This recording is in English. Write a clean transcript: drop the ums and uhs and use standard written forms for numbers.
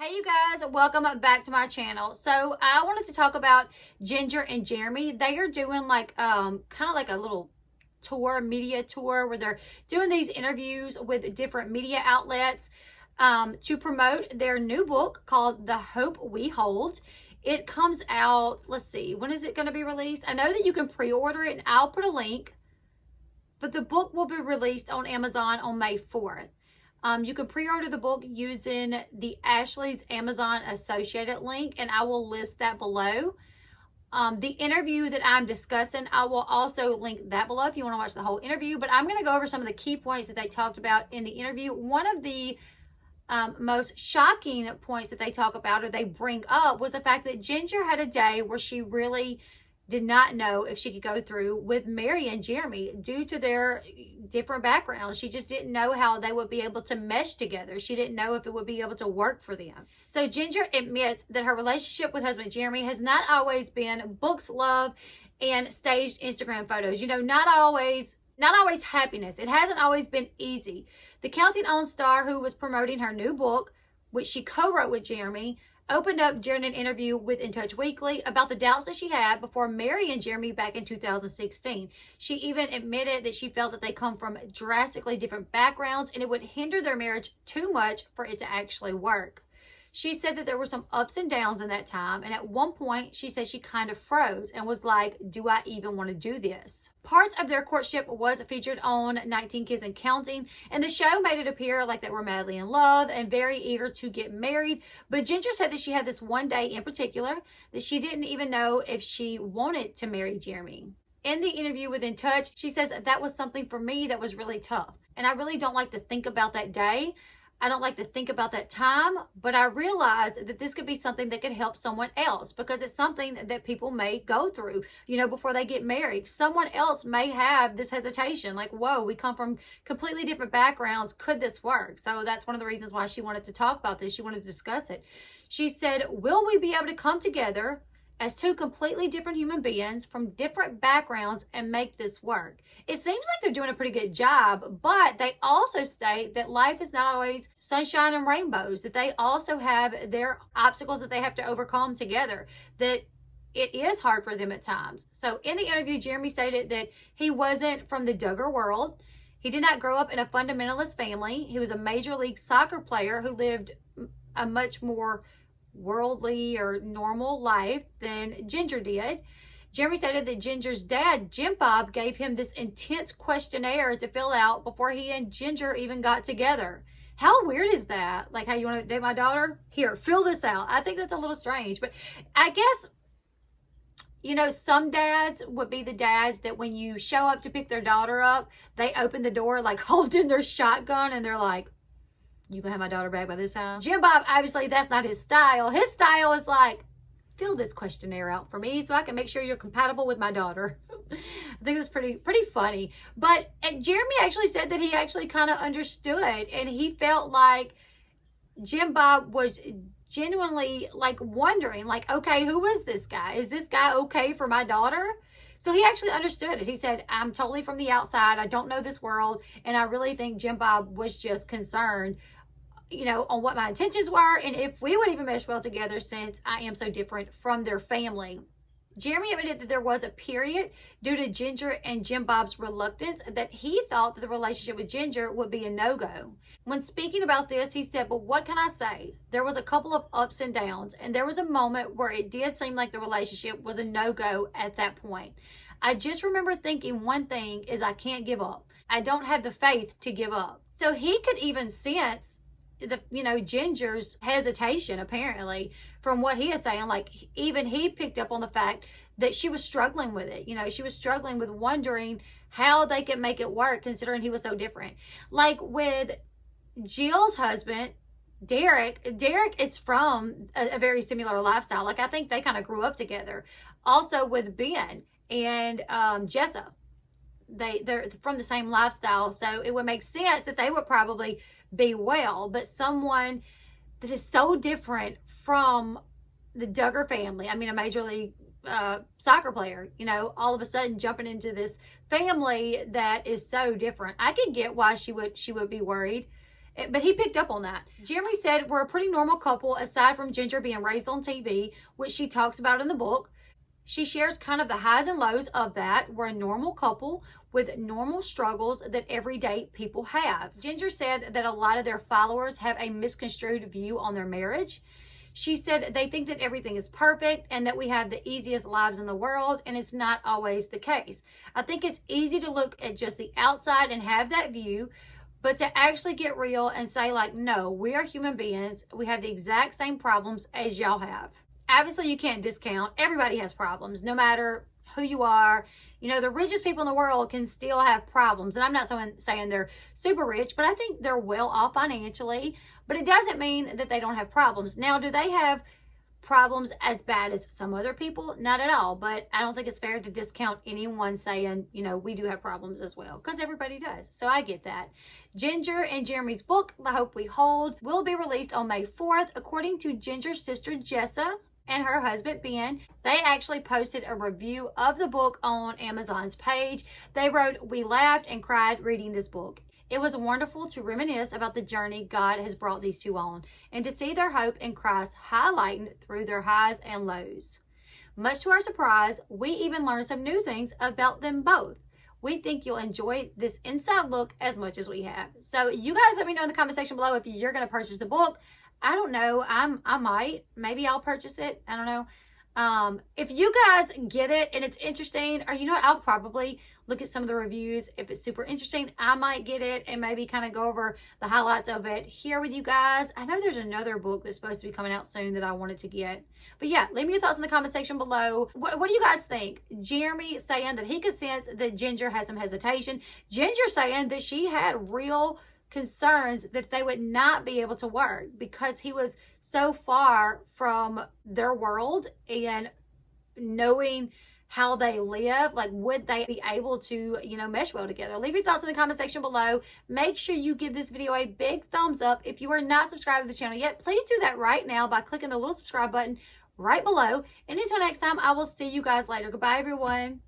Hey you guys, welcome back to my channel. So I wanted to talk about Jinger and Jeremy. They are doing like kind of like a little tour, media tour, where they're doing these interviews with different media outlets to promote their new book called The Hope We Hold. It comes out, let's see, when is it going to be released? I know that you can pre-order it and I'll put a link, but the book will be released on Amazon on May 4th. You can pre-order the book using the Ashley's Amazon associated link, and I will list that below. The interview that I'm discussing, I will also link that below if you want to watch the whole interview. But I'm going to go over some of the key points that they talked about in the interview. One of the most shocking points that they talk about, or they bring up, was the fact that Jinger had a day where she really did not know if she could go through with Mary and Jeremy due to their different backgrounds. She just didn't know how they would be able to mesh together. She didn't know if it would be able to work for them. So Jinger admits that her relationship with husband Jeremy has not always been books, love, and staged Instagram photos. You know, not always happiness. It hasn't always been easy. The Counting On star, who was promoting her new book, which she co-wrote with Jeremy, opened up during an interview with In Touch Weekly about the doubts that she had before marrying Jeremy back in 2016. She even admitted that she felt that they come from drastically different backgrounds and it would hinder their marriage too much for it to actually work. She said that there were some ups and downs in that time, and at one point she said she kind of froze and was like, do I even want to do this? Parts of their courtship was featured on 19 Kids and Counting, and the show made it appear like they were madly in love and very eager to get married. But Ginger said that she had this one day in particular that she didn't even know if she wanted to marry Jeremy. In the interview with In Touch, she says that was something for me that was really tough, and I really don't like to think about that day. I don't like to think about that time, but I realize that this could be something that could help someone else, because it's something that people may go through, you know, before they get married. Someone else may have this hesitation, like, whoa, we come from completely different backgrounds. Could this work? So that's one of the reasons why she wanted to talk about this. She wanted to discuss it. She said, will we be able to come together as two completely different human beings from different backgrounds and make this work? It seems like they're doing a pretty good job, but they also state that life is not always sunshine and rainbows, that they also have their obstacles that they have to overcome together, that it is hard for them at times. So in the interview, Jeremy stated that he wasn't from the Duggar-Vuolo. He did not grow up in a fundamentalist family. He was a major league soccer player who lived a much more worldly or normal life than Jinger did. Jeremy stated that Ginger's dad, Jim Bob, gave him this intense questionnaire to fill out before he and Jinger even got together. How weird is that? Like, how you want to date my daughter? Here, fill this out. I think that's a little strange, but I guess, you know, some dads would be the dads that when you show up to pick their daughter up, they open the door like holding their shotgun and they're like, you gonna have my daughter back by this time? Jim Bob, obviously that's not his style. His style is like, fill this questionnaire out for me so I can make sure you're compatible with my daughter. I think that's pretty funny. But Jeremy actually said that he actually kind of understood, and he felt like Jim Bob was genuinely like wondering, like, okay, who is this guy? Is this guy okay for my daughter? So he actually understood it. He said, I'm totally from the outside. I don't know this world. And I really think Jim Bob was just concerned, you know, on what my intentions were and if we would even mesh well together since I am so different from their family. Jeremy admitted that there was a period due to Jinger and Jim Bob's reluctance that he thought that the relationship with Jinger would be a no-go. When speaking about this, he said, but what can I say? There was a couple of ups and downs, and there was a moment where it did seem like the relationship was a no-go at that point. I just remember thinking one thing is I can't give up. I don't have the faith to give up. So he could even sense Ginger's hesitation, apparently, from what he is saying. Like, even he picked up on the fact that she was struggling with it. You know, she was struggling with wondering how they could make it work, considering he was so different. Like with Jill's husband, Derek is from a very similar lifestyle. Like, I think they kind of grew up together. Also with Ben and Jessa, they're from the same lifestyle, so it would make sense that they would probably be well. But someone that is so different from the Duggar family, I mean, a major league soccer player, you know, all of a sudden jumping into this family that is so different, I can get why she would be worried. But he picked up on that. Jeremy said, we're a pretty normal couple aside from Jinger being raised on TV, which she talks about in the book. She shares kind of the highs and lows of that. We're a normal couple with normal struggles that everyday people have. Jinger said that a lot of their followers have a misconstrued view on their marriage. She said they think that everything is perfect and that we have the easiest lives in the world, and it's not always the case. I think it's easy to look at just the outside and have that view, but to actually get real and say like, no, we are human beings. We have the exact same problems as y'all have. Obviously, you can't discount. Everybody has problems, no matter who you are. You know, the richest people in the world can still have problems. And I'm not saying they're super rich, but I think they're well off financially. But it doesn't mean that they don't have problems. Now, do they have problems as bad as some other people? Not at all. But I don't think it's fair to discount anyone saying, you know, we do have problems as well, because everybody does. So I get that. Jinger and Jeremy's book, The Hope We Hold, will be released on May 4th. According to Ginger's sister, Jessa, and her husband, Ben, they actually posted a review of the book on Amazon's page. They wrote, we laughed and cried reading this book. It was wonderful to reminisce about the journey God has brought these two on and to see their hope in Christ highlighted through their highs and lows. Much to our surprise, we even learned some new things about them both. We think you'll enjoy this inside look as much as we have. So you guys let me know in the comment section below if you're going to purchase the book. I don't know. I might. Maybe I'll purchase it. I don't know. If you guys get it and it's interesting, or you know what, I'll probably look at some of the reviews. If it's super interesting, I might get it and maybe kind of go over the highlights of it here with you guys. I know there's another book that's supposed to be coming out soon that I wanted to get. But yeah, leave me your thoughts in the comment section below. What do you guys think? Jeremy saying that he could sense that Jinger had some hesitation. Ginger saying that she had real concerns that they would not be able to work because he was so far from their world and knowing how they live. Like, would they be able to, you know, mesh well together? Leave your thoughts in the comment section below. Make sure you give this video a big thumbs up. If you are not subscribed to the channel yet, please do that right now by clicking the little subscribe button right below. And until next time, I will see you guys later. Goodbye, everyone.